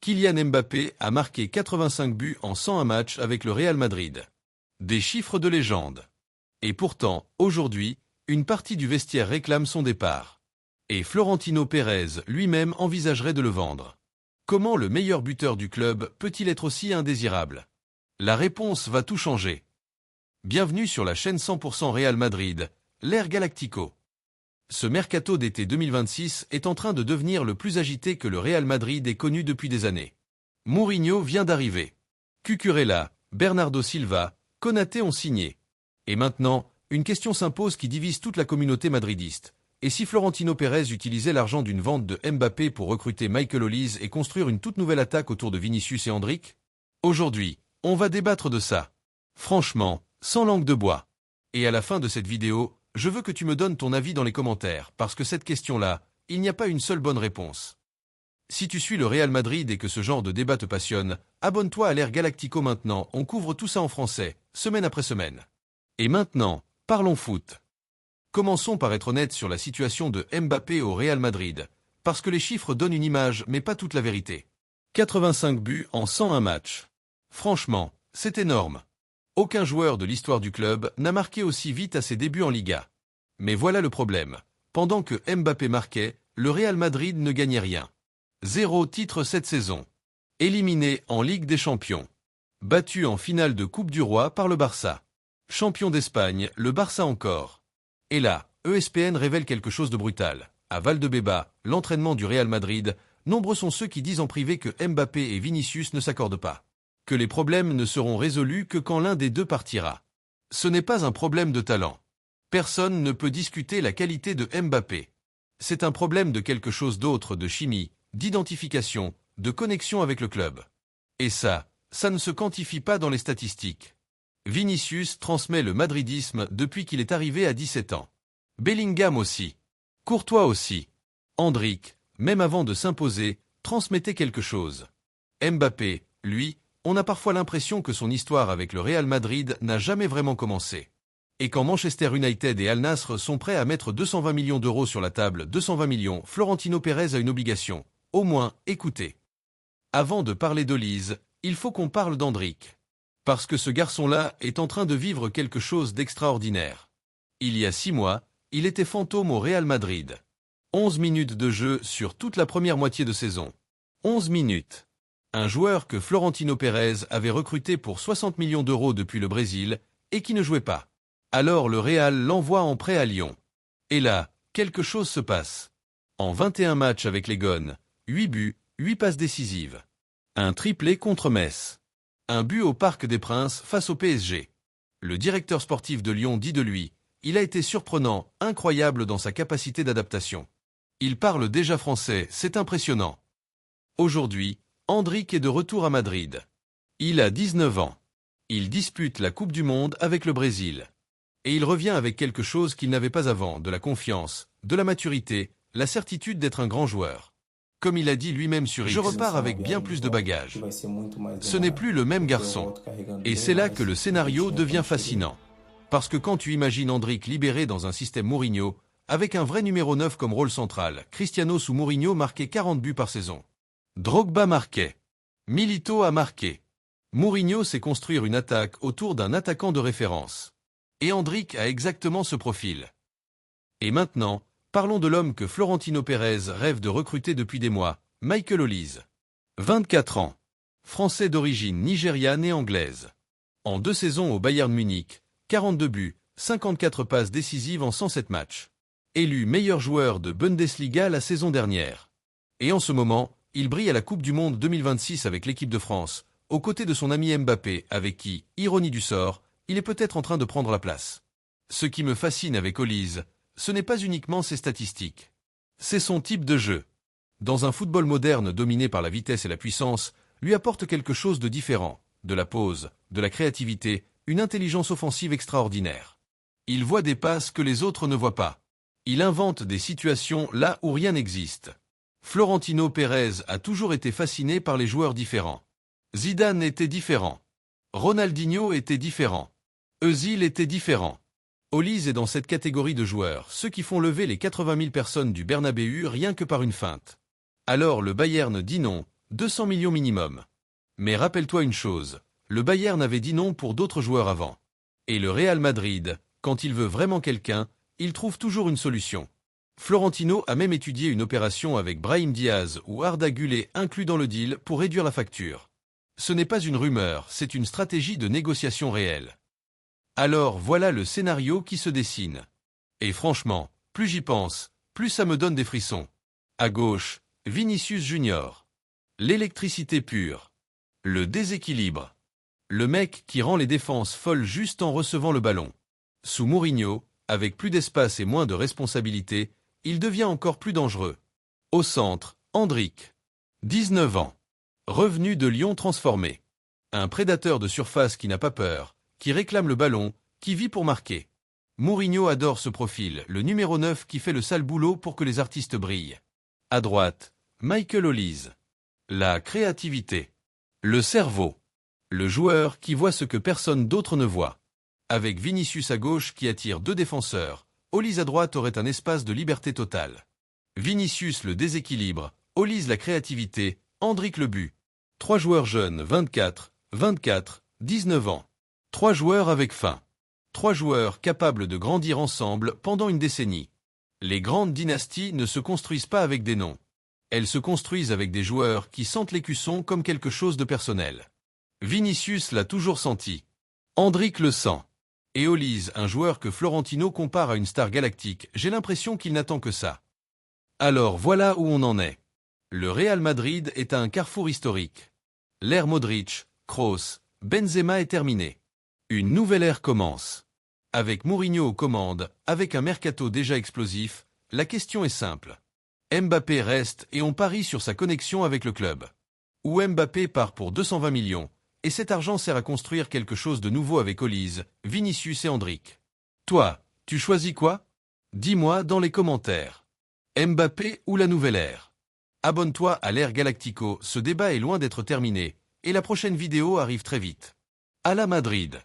Kylian Mbappé a marqué 85 buts en 101 matchs avec le Real Madrid. Des chiffres de légende. Et pourtant, aujourd'hui, une partie du vestiaire réclame son départ. Et Florentino Pérez lui-même envisagerait de le vendre. Comment le meilleur buteur du club peut-il être aussi indésirable? La réponse va tout changer. Bienvenue sur la chaîne 100% Real Madrid, l'ère Galactico. Ce mercato d'été 2026 est en train de devenir le plus agité que le Real Madrid ait connu depuis des années. Mourinho vient d'arriver. Cucurella, Bernardo Silva, Konaté ont signé. Et maintenant, une question s'impose qui divise toute la communauté madridiste. Et si Florentino Pérez utilisait l'argent d'une vente de Mbappé pour recruter Michael Olise et construire une toute nouvelle attaque autour de Vinicius et Endrick? Aujourd'hui, on va débattre de ça. Franchement, sans langue de bois. Et à la fin de cette vidéo, je veux que tu me donnes ton avis dans les commentaires, parce que cette question-là, il n'y a pas une seule bonne réponse. Si tu suis le Real Madrid et que ce genre de débat te passionne, abonne-toi à l'ère Galactico maintenant, on couvre tout ça en français, semaine après semaine. Et maintenant, parlons foot. Commençons par être honnête sur la situation de Mbappé au Real Madrid, parce que les chiffres donnent une image mais pas toute la vérité. 85 buts en 101 matchs. Franchement, c'est énorme. Aucun joueur de l'histoire du club n'a marqué aussi vite à ses débuts en Liga. Mais voilà le problème. Pendant que Mbappé marquait, le Real Madrid ne gagnait rien. 0 titre cette saison. Éliminé en Ligue des Champions. Battu en finale de Coupe du Roi par le Barça. Champion d'Espagne, le Barça encore. Et là, ESPN révèle quelque chose de brutal. À Valdebeba, l'entraînement du Real Madrid, nombreux sont ceux qui disent en privé que Mbappé et Vinicius ne s'accordent pas. Que les problèmes ne seront résolus que quand l'un des deux partira. Ce n'est pas un problème de talent. Personne ne peut discuter la qualité de Mbappé. C'est un problème de quelque chose d'autre, de chimie, d'identification, de connexion avec le club. Et ça ne se quantifie pas dans les statistiques. Vinicius transmet le madridisme depuis qu'il est arrivé à 17 ans. Bellingham aussi. Courtois aussi. Endrick, même avant de s'imposer, transmettait quelque chose. Mbappé, lui, on a parfois l'impression que son histoire avec le Real Madrid n'a jamais vraiment commencé. Et quand Manchester United et Al Nassr sont prêts à mettre 220 millions d'euros sur la table, 220 millions, Florentino Pérez a une obligation. Au moins, écoutez. Avant de parler d'Olise, il faut qu'on parle d'Endrick. Parce que ce garçon-là est en train de vivre quelque chose d'extraordinaire. Il y a 6 mois, il était fantôme au Real Madrid. 11 minutes de jeu sur toute la première moitié de saison. 11 minutes. Un joueur que Florentino Pérez avait recruté pour 60 millions d'euros depuis le Brésil et qui ne jouait pas. Alors le Real l'envoie en prêt à Lyon. Et là, quelque chose se passe. En 21 matchs avec les Gones, 8 buts, 8 passes décisives. Un triplé contre Metz. Un but au Parc des Princes face au PSG. Le directeur sportif de Lyon dit de lui, il a été surprenant, incroyable dans sa capacité d'adaptation. Il parle déjà français, c'est impressionnant. Aujourd'hui, Endrick est de retour à Madrid. Il a 19 ans. Il dispute la Coupe du Monde avec le Brésil. Et il revient avec quelque chose qu'il n'avait pas avant, de la confiance, de la maturité, la certitude d'être un grand joueur. Comme il a dit lui-même sur X, je repars avec bien plus de bagages. Ce n'est plus le même garçon. Et c'est là que le scénario devient fascinant. Parce que quand tu imagines Endrick libéré dans un système Mourinho, avec un vrai numéro 9 comme rôle central, Cristiano sous Mourinho marquait 40 buts par saison. Drogba marquait. Milito a marqué. Mourinho sait construire une attaque autour d'un attaquant de référence. Et Endrick a exactement ce profil. Et maintenant, parlons de l'homme que Florentino Pérez rêve de recruter depuis des mois, Michael Olise. 24 ans. Français d'origine nigériane et anglaise. En 2 saisons au Bayern Munich, 42 buts, 54 passes décisives en 107 matchs. Élu meilleur joueur de Bundesliga la saison dernière. Et en ce moment, il brille à la Coupe du Monde 2026 avec l'équipe de France, aux côtés de son ami Mbappé, avec qui, ironie du sort, il est peut-être en train de prendre la place. Ce qui me fascine avec Olise, ce n'est pas uniquement ses statistiques. C'est son type de jeu. Dans un football moderne dominé par la vitesse et la puissance, lui apporte quelque chose de différent, de la pause, de la créativité, une intelligence offensive extraordinaire. Il voit des passes que les autres ne voient pas. Il invente des situations là où rien n'existe. Florentino Pérez a toujours été fasciné par les joueurs différents. Zidane était différent. Ronaldinho était différent. Özil était différent. Olise est dans cette catégorie de joueurs, ceux qui font lever les 80 000 personnes du Bernabéu rien que par une feinte. Alors le Bayern dit non, 200 millions minimum. Mais rappelle-toi une chose, le Bayern avait dit non pour d'autres joueurs avant. Et le Real Madrid, quand il veut vraiment quelqu'un, il trouve toujours une solution. Florentino a même étudié une opération avec Brahim Diaz ou Arda Güler inclus dans le deal pour réduire la facture. Ce n'est pas une rumeur, c'est une stratégie de négociation réelle. Alors voilà le scénario qui se dessine. Et franchement, plus j'y pense, plus ça me donne des frissons. À gauche, Vinicius Junior. L'électricité pure. Le déséquilibre. Le mec qui rend les défenses folles juste en recevant le ballon. Sous Mourinho, avec plus d'espace et moins de responsabilité, il devient encore plus dangereux. Au centre, Endrick. 19 ans. Revenu de Lyon transformé. Un prédateur de surface qui n'a pas peur, qui réclame le ballon, qui vit pour marquer. Mourinho adore ce profil, le numéro 9 qui fait le sale boulot pour que les artistes brillent. À droite, Michael Olise. La créativité. Le cerveau. Le joueur qui voit ce que personne d'autre ne voit. Avec Vinicius à gauche qui attire deux défenseurs, Olise à droite aurait un espace de liberté totale. Vinicius le déséquilibre, Olise la créativité, Endrick le but. 3 joueurs jeunes, 24, 19 ans. 3 joueurs avec faim. 3 joueurs capables de grandir ensemble pendant une décennie. Les grandes dynasties ne se construisent pas avec des noms. Elles se construisent avec des joueurs qui sentent l'écusson comme quelque chose de personnel. Vinicius l'a toujours senti. Endrick le sent. Et Olise, un joueur que Florentino compare à une star galactique, j'ai l'impression qu'il n'attend que ça. Alors voilà où on en est. Le Real Madrid est à un carrefour historique. L'ère Modric, Kroos, Benzema est terminée. Une nouvelle ère commence. Avec Mourinho aux commandes, avec un mercato déjà explosif, la question est simple. Mbappé reste et on parie sur sa connexion avec le club. Ou Mbappé part pour 220 millions, et cet argent sert à construire quelque chose de nouveau avec Olise, Vinicius et Endrick. Toi, tu choisis quoi? Dis-moi dans les commentaires. Mbappé ou la nouvelle ère? Abonne-toi à l'ère Galactico, ce débat est loin d'être terminé, et la prochaine vidéo arrive très vite. À la Madrid.